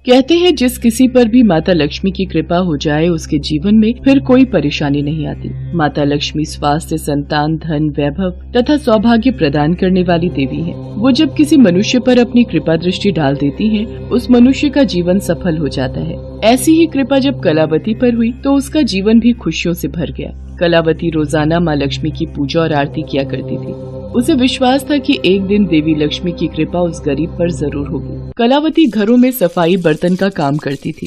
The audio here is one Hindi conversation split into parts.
कहते हैं जिस किसी पर भी माता लक्ष्मी की कृपा हो जाए उसके जीवन में फिर कोई परेशानी नहीं आती। माता लक्ष्मी स्वास्थ्य, संतान, धन, वैभव तथा सौभाग्य प्रदान करने वाली देवी है। वो जब किसी मनुष्य पर अपनी कृपा दृष्टि डाल देती है उस मनुष्य का जीवन सफल हो जाता है। ऐसी ही कृपा जब कलावती पर हुई तो उसका जीवन भी खुशियों से भर गया। कलावती रोजाना माँ लक्ष्मी की पूजा और आरती किया करती थी। उसे विश्वास था कि एक दिन देवी लक्ष्मी की कृपा उस गरीब पर जरूर होगी। कलावती घरों में सफाई बर्तन का काम करती थी।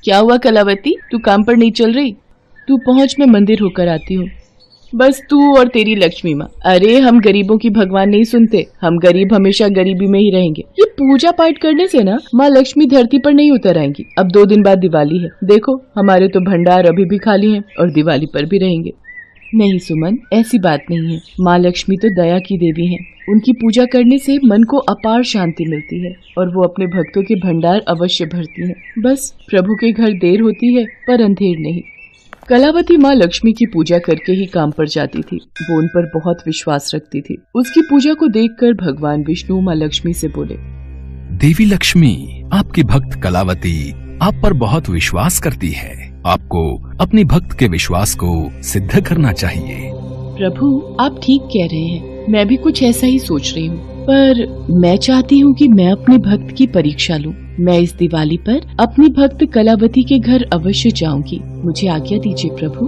क्या हुआ कलावती, तू काम पर नहीं चल रही? तू पहुँच, मैं मंदिर होकर आती हूँ। बस तू और तेरी लक्ष्मी माँ। अरे हम गरीबों की भगवान नहीं सुनते, हम गरीब हमेशा गरीबी में ही रहेंगे। ये पूजा पाठ करने से ना माँ लक्ष्मी धरती पर नहीं उतर आएंगी। अब 2 दिन बाद दिवाली है, देखो हमारे तो भंडार अभी भी खाली हैं और दिवाली पर भी रहेंगे। नहीं सुमन, ऐसी बात नहीं है। माँ लक्ष्मी तो दया की देवी हैं। उनकी पूजा करने से मन को अपार शांति मिलती है और वो अपने भक्तों के भंडार अवश्य भरती हैं। बस प्रभु के घर देर होती है पर अंधेर नहीं। कलावती माँ लक्ष्मी की पूजा करके ही काम पर जाती थी। वो उन पर बहुत विश्वास रखती थी। उसकी पूजा को देखकर भगवान विष्णु माँ लक्ष्मी से बोले, देवी लक्ष्मी, आपकी भक्त कलावती आप पर बहुत विश्वास करती है। आपको अपनी भक्त के विश्वास को सिद्ध करना चाहिए। प्रभु आप ठीक कह रहे हैं, मैं भी कुछ ऐसा ही सोच रही हूँ, पर मैं चाहती हूँ कि मैं अपने भक्त की परीक्षा लूँ। मैं इस दिवाली पर अपनी भक्त कलावती के घर अवश्य जाऊंगी। मुझे आज्ञा दीजिए प्रभु।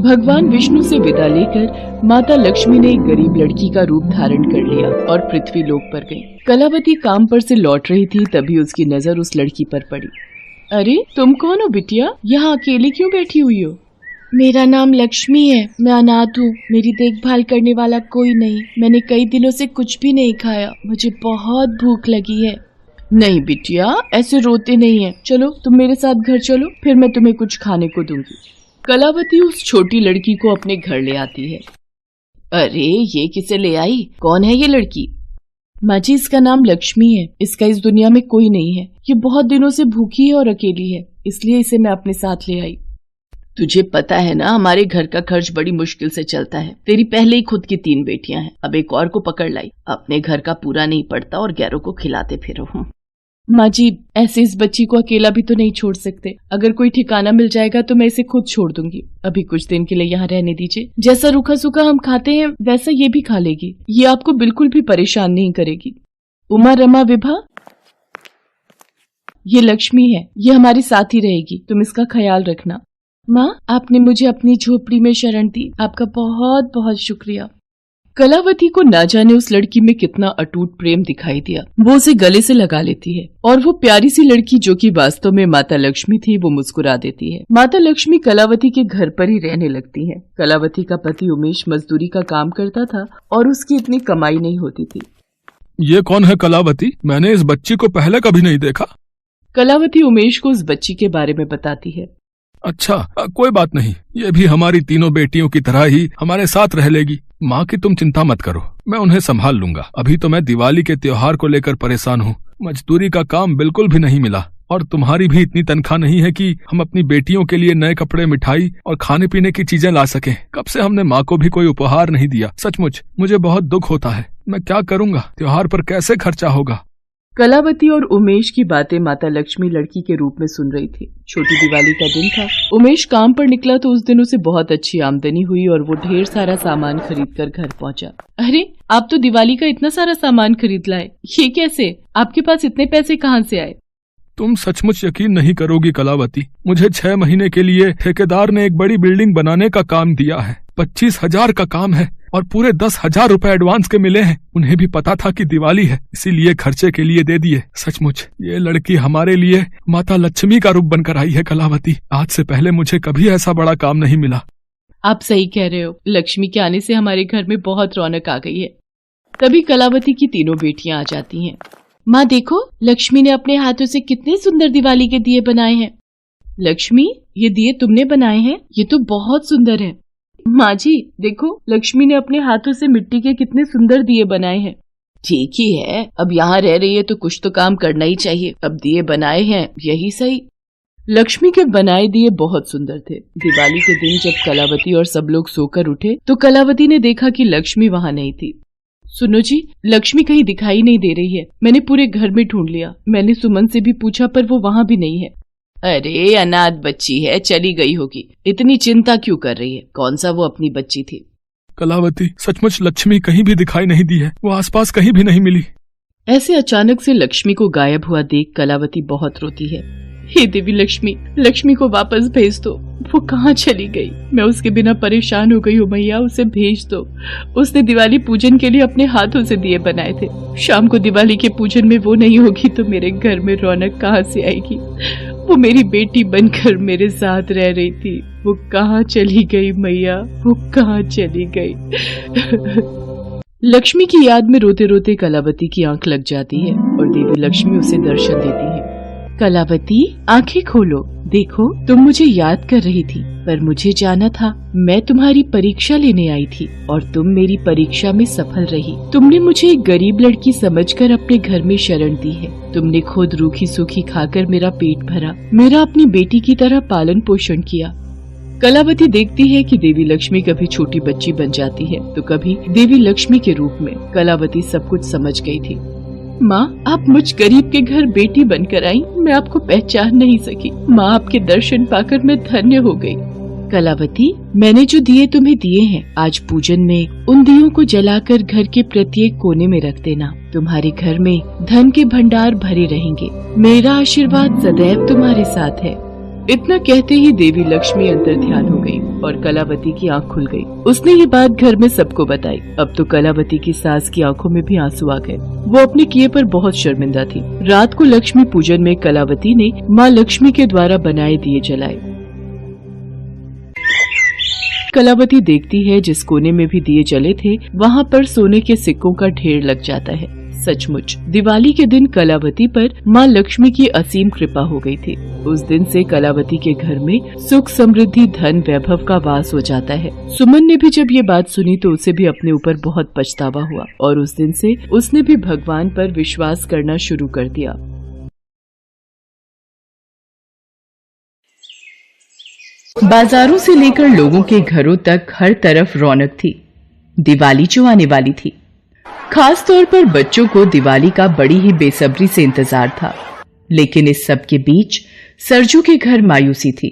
भगवान विष्णु से विदा लेकर माता लक्ष्मी ने एक गरीब लड़की का रूप धारण कर लिया और पृथ्वी लोक पर गई। कलावती काम पर से लौट रही थी, तभी उसकी नजर उस लड़की पर पड़ी। अरे तुम कौन हो बिटिया, यहाँ अकेले क्यों बैठी हुई हो? मेरा नाम लक्ष्मी है, मैं अनाथ हूँ, मेरी देखभाल करने वाला कोई नहीं। मैंने कई दिनों से कुछ भी नहीं खाया, मुझे बहुत भूख लगी है। नहीं बिटिया, ऐसे रोते नहीं है। चलो तुम मेरे साथ घर चलो, फिर मैं तुम्हें कुछ खाने को दूंगी। कलावती उस छोटी लड़की को अपने घर ले आती है। अरे ये किसे ले आई? कौन है ये लड़की? माँ जी, इसका नाम लक्ष्मी है। इसका इस दुनिया में कोई नहीं है। ये बहुत दिनों से भूखी है और अकेली है, इसलिए इसे मैं अपने साथ ले आई। तुझे पता है ना हमारे घर का खर्च बड़ी मुश्किल से चलता है। तेरी पहले ही खुद की 3 बेटियां हैं, अब एक और को पकड़ लाई। अपने घर का पूरा नहीं पड़ता और गैरों को खिलाते फिरो। माँ जी, ऐसे इस बच्ची को अकेला भी तो नहीं छोड़ सकते। अगर कोई ठिकाना मिल जाएगा तो मैं इसे खुद छोड़ दूंगी। अभी कुछ दिन के लिए यहाँ रहने दीजिए। जैसा रूखा सूखा हम खाते हैं वैसा ये भी खा लेगी। ये आपको बिल्कुल भी परेशान नहीं करेगी। उमा, रमा, विभा, ये लक्ष्मी है, ये हमारे साथ ही रहेगी। तुम इसका ख्याल रखना। माँ, आपने मुझे अपनी झोपड़ी में शरण दी, आपका बहुत बहुत शुक्रिया। कलावती को ना जाने उस लड़की में कितना अटूट प्रेम दिखाई दिया। वो उसे गले से लगा लेती है और वो प्यारी सी लड़की जो कि वास्तव में माता लक्ष्मी थी, वो मुस्कुरा देती है। माता लक्ष्मी कलावती के घर पर ही रहने लगती है। कलावती का पति उमेश मजदूरी का काम करता था और उसकी इतनी कमाई नहीं होती थी। ये कौन है कलावती? मैंने इस बच्ची को पहले कभी नहीं देखा। कलावती उमेश को उस बच्ची के बारे में बताती है। अच्छा, कोई बात नहीं, ये भी हमारी तीनों बेटियों की तरह ही हमारे साथ रह लेगी। माँ की तुम चिंता मत करो, मैं उन्हें संभाल लूंगा। अभी तो मैं दिवाली के त्योहार को लेकर परेशान हूँ। मजदूरी का काम बिल्कुल भी नहीं मिला और तुम्हारी भी इतनी तनख्वाह नहीं है कि हम अपनी बेटियों के लिए नए कपड़े, मिठाई और खाने पीने की चीजें ला सकें। कब से हमने माँ को भी कोई उपहार नहीं दिया। सचमुच मुझे बहुत दुख होता है। मैं क्या करूँगा? त्योहार पर कैसे खर्चा होगा? कलावती और उमेश की बातें माता लक्ष्मी लड़की के रूप में सुन रही थी। छोटी दिवाली का दिन था। उमेश काम पर निकला तो उस दिन उसे बहुत अच्छी आमदनी हुई और वो ढेर सारा सामान खरीद कर घर पहुंचा। अरे, आप तो दिवाली का इतना सारा सामान खरीद लाए, ये कैसे? आपके पास इतने पैसे कहाँ से आए? तुम सचमुच यकीन नहीं करोगी कलावती, मुझे 6 महीने के लिए ठेकेदार ने एक बड़ी बिल्डिंग बनाने का काम दिया है। 25,000 का काम है और पूरे 10,000 रुपए एडवांस के मिले हैं। उन्हें भी पता था कि दिवाली है, इसीलिए खर्चे के लिए दे दिए। सचमुच ये लड़की हमारे लिए माता लक्ष्मी का रूप बनकर आई है कलावती। आज से पहले मुझे कभी ऐसा बड़ा काम नहीं मिला। आप सही कह रहे हो, लक्ष्मी के आने से हमारे घर में बहुत रौनक आ गई है। तभी कलावती की तीनों बेटियां आ जाती हैं। माँ देखो, लक्ष्मी ने अपने हाथों से कितने सुंदर दिवाली के दिए बनाए हैं। लक्ष्मी, ये दिए तुमने बनाए हैं? ये तो बहुत सुंदर है। माँ जी देखो, लक्ष्मी ने अपने हाथों से मिट्टी के कितने सुंदर दिए बनाए हैं। ठीक ही है, अब यहाँ रह रही है तो कुछ तो काम करना ही चाहिए। अब दिए बनाए हैं, यही सही। लक्ष्मी के बनाए दिए बहुत सुंदर थे। दिवाली के दिन जब कलावती और सब लोग सोकर उठे तो कलावती ने देखा कि लक्ष्मी वहाँ नहीं थी। सुनो जी, लक्ष्मी कहीं दिखाई नहीं दे रही है। मैंने पूरे घर में ढूंढ लिया। मैंने सुमन से भी पूछा पर वो वहाँ भी नहीं है। अरे अनाथ बच्ची है, चली गई होगी। इतनी चिंता क्यों कर रही है? कौन सा वो अपनी बच्ची थी? कलावती, सचमुच लक्ष्मी कहीं भी दिखाई नहीं दी है। वो आसपास कहीं भी नहीं मिली। ऐसे अचानक से लक्ष्मी को गायब हुआ देख कलावती बहुत रोती है। हे देवी लक्ष्मी, लक्ष्मी को वापस भेज दो। वो कहाँ चली गई? मैं उसके बिना परेशान हो गई हूँ मैया, उसे भेज दो। उसने दिवाली पूजन के लिए अपने हाथों से दिए बनाए थे। शाम को दिवाली के पूजन में वो नहीं होगी तो मेरे घर में रौनक कहाँ से आएगी? वो मेरी बेटी बनकर मेरे साथ रह रही थी, वो कहाँ चली गई मैया? वो कहाँ चली गई? लक्ष्मी की याद में रोते रोते कलावती की आंख लग जाती है और देवी लक्ष्मी उसे दर्शन देती है। कलावती, आंखें खोलो। देखो, तुम मुझे याद कर रही थी, पर मुझे जाना था। मैं तुम्हारी परीक्षा लेने आई थी और तुम मेरी परीक्षा में सफल रही। तुमने मुझे एक गरीब लड़की समझकर अपने घर में शरण दी है। तुमने खुद रूखी सूखी खाकर मेरा पेट भरा, मेरा अपनी बेटी की तरह पालन पोषण किया। कलावती देखती है कि देवी लक्ष्मी कभी छोटी बच्ची बन जाती है तो कभी देवी लक्ष्मी के रूप में। कलावती सब कुछ समझ गई थी। माँ, आप मुझ गरीब के घर बेटी बनकर आई, मैं आपको पहचान नहीं सकी। माँ, आपके दर्शन पाकर मैं धन्य हो गई। कलावती, मैंने जो दिए तुम्हें दिए हैं, आज पूजन में उन दियों को जलाकर घर के प्रत्येक कोने में रख देना। तुम्हारे घर में धन के भंडार भरे रहेंगे। मेरा आशीर्वाद सदैव तुम्हारे साथ है। इतना कहते ही देवी लक्ष्मी अंतर ध्यान हो गई और कलावती की आंख खुल गई। उसने ये बात घर में सबको बताई। अब तो कलावती की सास की आंखों में भी आंसू आ गए। वो अपने किए पर बहुत शर्मिंदा थी। रात को लक्ष्मी पूजन में कलावती ने माँ लक्ष्मी के द्वारा बनाए दिए जलाए। कलावती देखती है जिस कोने में भी दिए जले थे वहाँ पर सोने के सिक्कों का ढेर लग जाता है। सचमुच दिवाली के दिन कलावती पर माँ लक्ष्मी की असीम कृपा हो गई थी। उस दिन से कलावती के घर में सुख समृद्धि धन वैभव का वास हो जाता है। सुमन ने भी जब ये बात सुनी तो उसे भी अपने ऊपर बहुत पछतावा हुआ और उस दिन से उसने भी भगवान पर विश्वास करना शुरू कर दिया। बाजारों से लेकर लोगों के घरों तक हर तरफ रौनक थी। दिवाली जो आने वाली थी। खास तौर पर बच्चों को दिवाली का बड़ी ही बेसब्री से इंतजार था। लेकिन इस सब के बीच सरजू के घर मायूसी थी।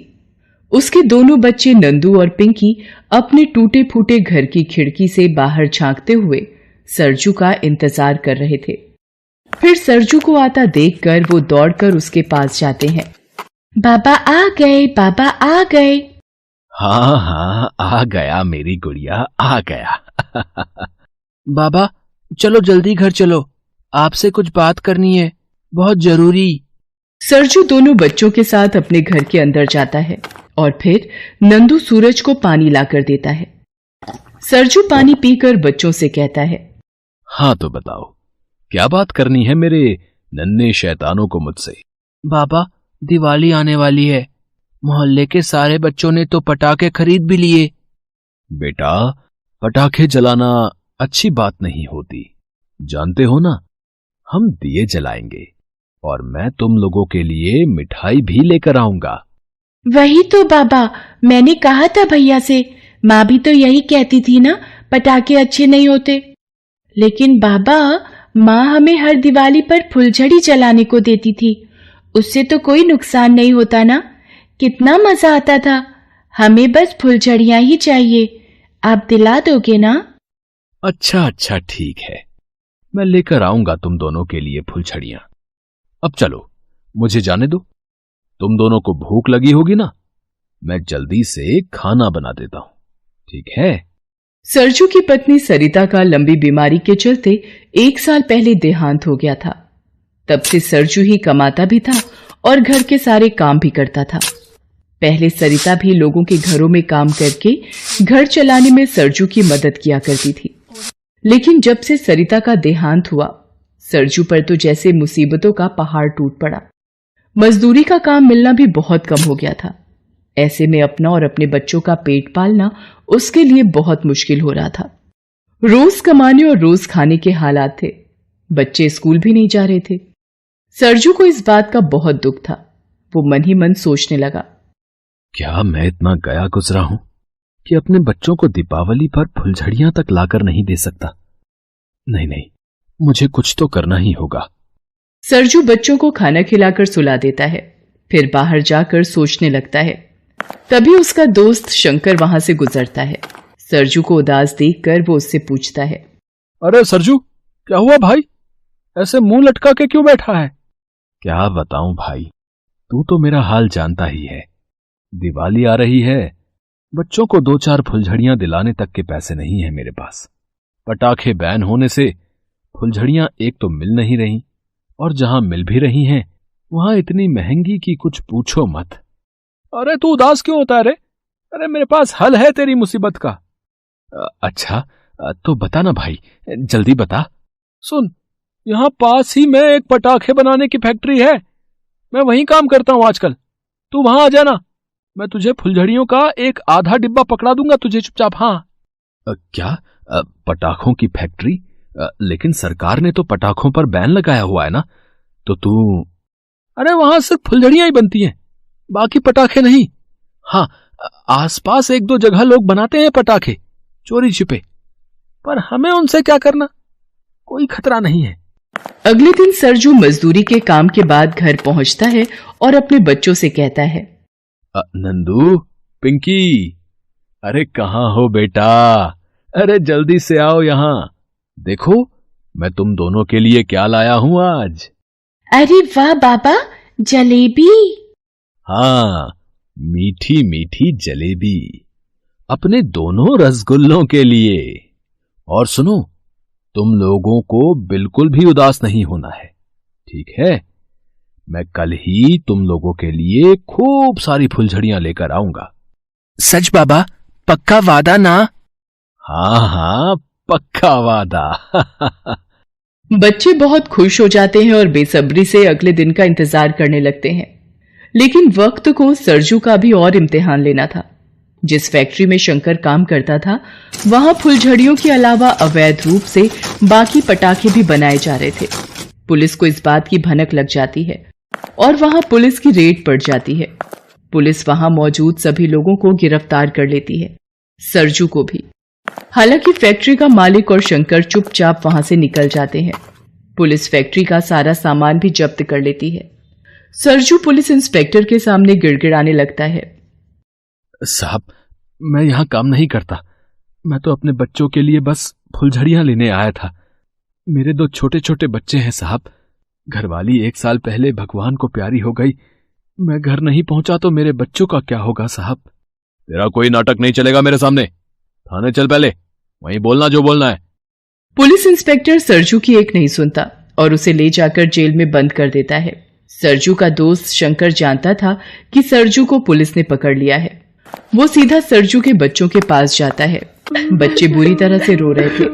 उसके दोनों बच्चे नंदू और पिंकी अपने टूटे फूटे घर की खिड़की से बाहर झांकते हुए सरजू का इंतजार कर रहे थे। फिर सरजू को आता देखकर वो दौड़कर उसके पास जाते हैं। बाबा आ गए, बाबा आ गए। हाँ हाँ, आ गया मेरी गुड़िया, आ गया। बाबा चलो जल्दी घर चलो, आपसे कुछ बात करनी है, बहुत जरूरी। सरजू दोनों बच्चों के साथ अपने घर के अंदर जाता है और फिर नंदू सूरज को पानी लाकर देता है। सरजू पानी पीकर बच्चों से कहता है, हाँ तो बताओ, क्या बात करनी है मेरे नन्हे शैतानों को मुझसे? बाबा दिवाली आने वाली है, मोहल्ले के सारे बच्चों ने तो पटाखे खरीद भी लिए। बेटा, पटाखे जलाना अच्छी बात नहीं होती, जानते हो ना। हम दिए जलाएंगे और मैं तुम लोगों के लिए मिठाई भी लेकर आऊंगा। वही तो बाबा, मैंने कहा था भैया से, माँ भी तो यही कहती थी ना, पटाखे अच्छे नहीं होते। लेकिन बाबा, माँ हमें हर दिवाली पर फुलझड़ी जलाने को देती थी, उससे तो कोई नुकसान नहीं होता ना। कितना मजा आता था। हमें बस फुलझड़ियां ही चाहिए, आप दिला दोगे ना? अच्छा ठीक है, मैं लेकर आऊंगा तुम दोनों के लिए फुलझड़ियां। अब चलो, मुझे जाने दो, तुम दोनों को भूख लगी होगी ना, मैं जल्दी से खाना बना देता हूं, ठीक है? सरजू की पत्नी सरिता का लंबी बीमारी के चलते 1 साल पहले देहांत हो गया था। तब से सरजू ही कमाता भी था और घर के सारे काम भी करता था। पहले सरिता भी लोगों के घरों में काम करके घर चलाने में सरजू की मदद किया करती थी। लेकिन जब से सरिता का देहांत हुआ, सरजू पर तो जैसे मुसीबतों का पहाड़ टूट पड़ा। मजदूरी का काम मिलना भी बहुत कम हो गया था। ऐसे में अपना और अपने बच्चों का पेट पालना उसके लिए बहुत मुश्किल हो रहा था। रोज कमाने और रोज खाने के हालात थे। बच्चे स्कूल भी नहीं जा रहे थे। सरजू को इस बात का बहुत दुख था। वो मन ही मन सोचने लगा, क्या मैं इतना गया गुजरा हूं कि अपने बच्चों को दीपावली पर फुलझड़ियां तक लाकर नहीं दे सकता? नहीं नहीं, मुझे कुछ तो करना ही होगा। सरजू बच्चों को खाना खिलाकर सुला देता है, फिर बाहर जाकर सोचने लगता है। तभी उसका दोस्त शंकर वहां से गुजरता है। सरजू को उदास देखकर वो उससे पूछता है, अरे सरजू, क्या हुआ भाई? ऐसे मुंह लटका के क्यों बैठा है? क्या बताऊं भाई, तू तो मेरा हाल जानता ही है। दिवाली आ रही है, बच्चों को 2-4 फुलझड़ियां दिलाने तक के पैसे नहीं है मेरे पास। पटाखे बैन होने से फुलझड़ियां एक तो मिल नहीं रही, और जहां मिल भी रही हैं वहां इतनी महंगी कि कुछ पूछो मत। अरे तू उदास क्यों होता है रे? अरे मेरे पास हल है तेरी मुसीबत का। अच्छा, तो बता ना भाई, जल्दी बता। सुन, यहाँ पास ही में एक पटाखे बनाने की फैक्ट्री है, मैं वहीं काम करता हूँ आजकल। तू वहां आ जाना, मैं तुझे फुलझड़ियों का एक आधा डिब्बा पकड़ा दूंगा तुझे चुपचाप। हाँ। क्या? पटाखों की फैक्ट्री? लेकिन सरकार ने तो पटाखों पर बैन लगाया हुआ है ना, तो तू? अरे वहां सिर्फ फुलझड़ियां ही बनती हैं, बाकी पटाखे नहीं। हाँ, आसपास 1-2 जगह लोग बनाते हैं पटाखे चोरी छिपे, पर हमें उनसे क्या करना, कोई खतरा नहीं है। अगले दिन सरजू मजदूरी के काम के बाद घर पहुंचता है और अपने बच्चों से कहता है, नंदू, पिंकी, अरे कहाँ हो बेटा? अरे जल्दी से आओ यहाँ, देखो मैं तुम दोनों के लिए क्या लाया हूं आज। अरे वाह बाबा, जलेबी। हाँ, मीठी मीठी जलेबी, अपने दोनों रसगुल्लों के लिए। और सुनो, तुम लोगों को बिल्कुल भी उदास नहीं होना है, ठीक है? मैं कल ही तुम लोगों के लिए खूब सारी फुलझड़ियां लेकर आऊंगा। सच बाबा, पक्का वादा ना? हाँ हाँ, पक्का वादा। बच्चे बहुत खुश हो जाते हैं और बेसब्री से अगले दिन का इंतजार करने लगते हैं। लेकिन वक्त को सरजू का भी और इम्तिहान लेना था। जिस फैक्ट्री में शंकर काम करता था, वहां फुलझड़ियों के अलावा अवैध रूप से बाकी पटाखे भी बनाए जा रहे थे। पुलिस को इस बात की भनक लग जाती है और वहां पुलिस की रेड पड़ जाती है। पुलिस वहां मौजूद सभी लोगों को गिरफ्तार कर लेती है, सरजू को भी। हालांकि फैक्ट्री का मालिक और शंकर चुपचाप वहां से निकल जाते हैं। पुलिस फैक्ट्री का सारा सामान भी जब्त कर लेती है। सरजू पुलिस इंस्पेक्टर के सामने गिड़गिड़ाने लगता है, साहब, मैं यहां काम नहीं करता, मैं तो अपने बच्चों के लिए बस फुलझड़ियां लेने आया था। मेरे 2 छोटे छोटे बच्चे हैं साहब, घरवाली 1 साल पहले भगवान को प्यारी हो गई। मैं घर नहीं पहुंचा तो मेरे बच्चों का क्या होगा साहब? तेरा कोई नाटक नहीं चलेगा मेरे सामने, थाने चल पहले, वहीं बोलना जो बोलना है। पुलिस इंस्पेक्टर सरजू की एक नहीं सुनता और उसे ले जाकर जेल में बंद कर देता है। सरजू का दोस्त शंकर जानता था कि सरजू को पुलिस ने पकड़ लिया है। वो सीधा सरजू के बच्चों के पास जाता है। बच्चे बुरी तरह से रो रहे थे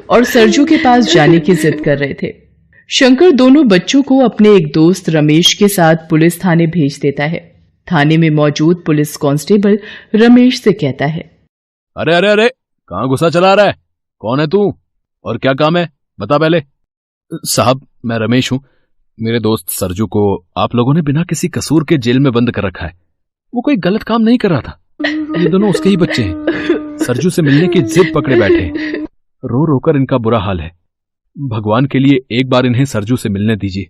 और सरजू के पास जाने की जिद कर रहे थे। शंकर दोनों बच्चों को अपने एक दोस्त रमेश के साथ पुलिस थाने भेज देता है। थाने में मौजूद पुलिस कांस्टेबल रमेश से कहता है, अरे अरे अरे, कहां गुस्सा चला रहा है? कौन है तू और क्या काम है, बता पहले। साहब, मैं रमेश हूं, मेरे दोस्त सरजू को आप लोगों ने बिना किसी कसूर के जेल में बंद कर रखा है। वो कोई गलत काम नहीं कर रहा था, ये दोनों उसके ही बच्चे हैं। सरजू से मिलने की जिद पकड़े बैठे हैं, रो रोकर इनका बुरा हाल है। भगवान के लिए एक बार इन्हें सरजू से मिलने दीजिए।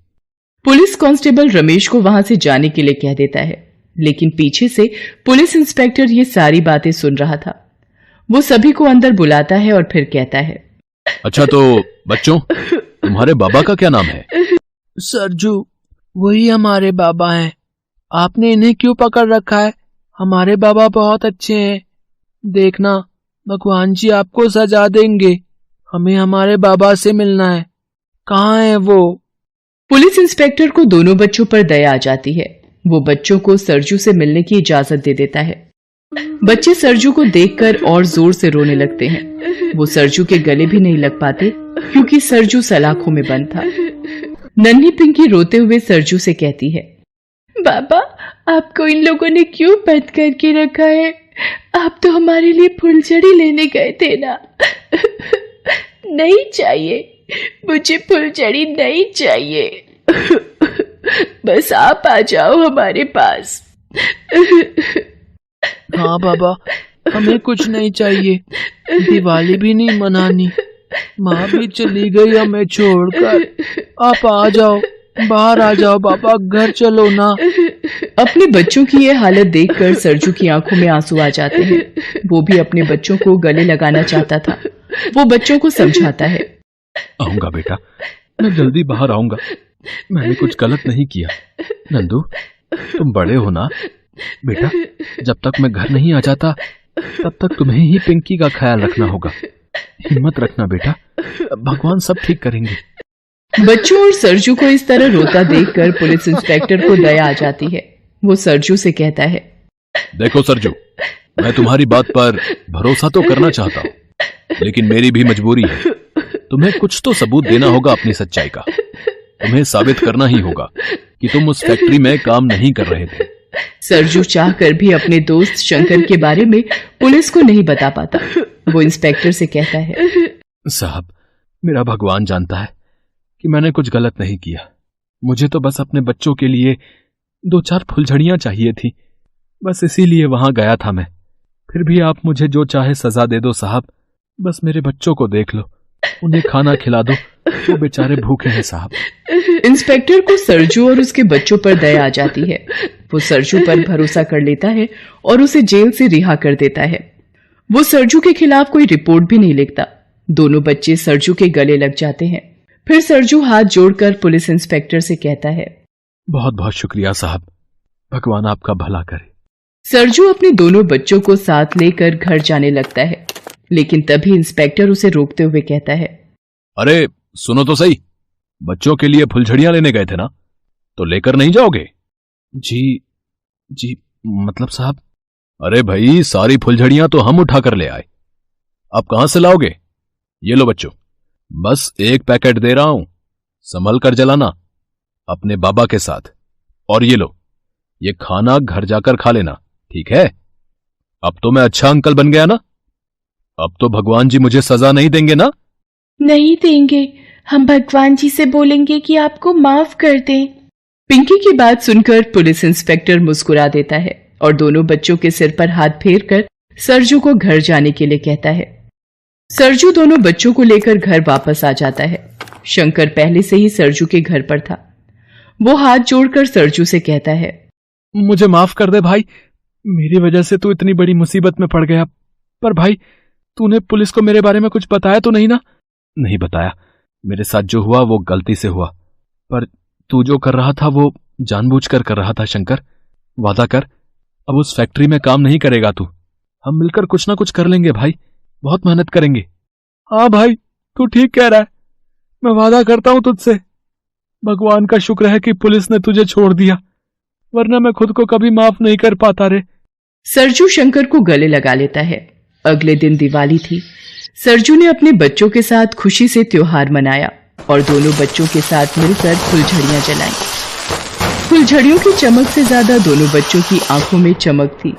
पुलिस कांस्टेबल रमेश को वहां से जाने के लिए कह देता है, लेकिन पीछे से पुलिस इंस्पेक्टर ये सारी बातें सुन रहा था। वो सभी को अंदर बुलाता है और फिर कहता है, अच्छा तो बच्चों, तुम्हारे बाबा का क्या नाम है? सरजू, वही हमारे बाबा हैं। आपने इन्हें क्यों पकड़ रखा है? हमारे बाबा बहुत अच्छे हैं। देखना, भगवान जी आपको सजा देंगे। हमें हमारे बाबा से मिलना है। कहाँ है वो? पुलिस इंस्पेक्टर को दोनों बच्चों पर दया आ जाती है। वो बच्चों को सरजू से मिलने की इजाजत दे देता है। बच्चे सरजू को देखकर और जोर से रोने लगते हैं। वो सरजू के गले भी नहीं लग पाते क्योंकि सरजू सलाखों में बंद था। नन्ही पिंकी रोते हुए सरजू से कहती है, बाबा, आपको इन लोगों ने क्यों बंद करके रखा है? आप तो हमारे लिए फुलझड़ी लेने गए थे ना। नहीं चाहिए, मुझे फुलझड़ी नहीं चाहिए। बस आप आ जाओ हमारे पास। हाँ बाबा, हमें कुछ नहीं चाहिए, दिवाली भी नहीं मनानी। माँ भी चली गई हमें छोड़कर। आप आ जाओ, बाहर आ जाओ बाबा, घर चलो ना। अपने बच्चों की ये हालत देखकर सरजू की आंखों में आंसू आ जाते हैं। वो भी अपने बच्चों को गले लगाना चाहता था। वो बच्चों को समझाता है। आऊंगा बेटा, मैं जल्दी बाहर आऊंगा। मैंने कुछ गलत नहीं किया। नंदू, तुम बड़े हो ना बेटा, जब तक मैं घर नहीं आ जाता तब तक तुम्हें ही पिंकी का ख्याल रखना होगा। हिम्मत रखना बेटा, भगवान सब ठीक करेंगे। बच्चों और सरजू को इस तरह रोता देखकर पुलिस इंस्पेक्टर को दया आ जाती है। वो सरजू से कहता है, देखो सरजू, मैं तुम्हारी बात पर भरोसा तो करना चाहता हूँ, लेकिन मेरी भी मजबूरी है। तुम्हें कुछ तो सबूत देना होगा अपनी सच्चाई का। तुम्हें साबित करना ही होगा कि तुम उस फैक्ट्री में काम नहीं कर रहे थे। सरजू चाहकर भी अपने दोस्त शंकर के बारे में पुलिस को नहीं बता पाता। वो इंस्पेक्टर से कहता है, साहब, मेरा भगवान जानता है कि मैंने कुछ गलत नहीं किया। मुझे तो बस अपने बच्चों के लिए 2-4 फुलझड़ियां चाहिए थी, बस इसीलिए वहां गया था मैं। फिर भी आप मुझे जो चाहे सजा दे दो साहब, बस मेरे बच्चों को देख लो, उन्हें खाना खिला दो, वो बेचारे भूखे हैं साहब। इंस्पेक्टर को सरजू और उसके बच्चों पर दया आ जाती है। वो सरजू पर भरोसा कर लेता है और उसे जेल से रिहा कर देता है। वो सरजू के खिलाफ कोई रिपोर्ट भी नहीं लिखता। दोनों बच्चे सरजू के गले लग जाते हैं। फिर सरजू हाथ जोड़कर पुलिस इंस्पेक्टर से कहता है, बहुत बहुत शुक्रिया साहब, भगवान आपका भला करे। सरजू अपने दोनों बच्चों को साथ लेकर घर जाने लगता है, लेकिन तभी इंस्पेक्टर उसे रोकते हुए कहता है, अरे सुनो तो सही, बच्चों के लिए फुलझड़ियां लेने गए थे ना, तो लेकर नहीं जाओगे? जी मतलब साहब। अरे भाई, सारी फुलझड़ियां तो हम उठा कर ले आए, अब कहां से लाओगे? ये लो बच्चों, बस एक पैकेट दे रहा हूं, संभल कर जलाना अपने बाबा के साथ। और ये लो, ये खाना घर जाकर खा लेना, ठीक है? अब तो मैं अच्छा अंकल बन गया ना? अब तो भगवान जी मुझे सजा नहीं देंगे ना? नहीं देंगे, हम भगवान जी से बोलेंगे कि आपको माफ कर दें। पिंकी की बात सुनकर पुलिस इंस्पेक्टर मुस्कुरा देता है और दोनों बच्चों के सिर पर हाथ फेरकर सरजू को घर जाने के लिए कहता है। सरजू दोनों बच्चों को लेकर घर वापस आ जाता है। शंकर पहले से ही सरजू के घर पर था। वो हाथ जोड़कर सरजू से कहता है, मुझे माफ कर दे भाई, मेरी वजह से तू इतनी बड़ी मुसीबत में पड़ गया। पर भाई, तूने पुलिस को मेरे बारे में कुछ बताया तो नहीं ना? नहीं बताया, मेरे साथ जो हुआ वो गलती से हुआ, पर तू जो कर रहा था वो जानबूझकर कर रहा था। शंकर, वादा कर, अब उस फैक्ट्री में काम नहीं करेगा तू। हम मिलकर कुछ ना कुछ कर लेंगे भाई, बहुत मेहनत करेंगे। हाँ भाई, तू ठीक कह रहा है, मैं वादा करता हूं तुझसे। भगवान का शुक्र है कि पुलिस ने तुझे छोड़ दिया, वरना मैं खुद को कभी माफ नहीं कर पाता रे। सरजू शंकर को गले लगा लेता है। अगले दिन दिवाली थी। सरजू ने अपने बच्चों के साथ खुशी से त्योहार मनाया और दोनों बच्चों के साथ मिलकर फुलझड़ियां जलाईं। फुलझड़ियों की चमक से ज्यादा दोनों बच्चों की आंखों में चमक थी।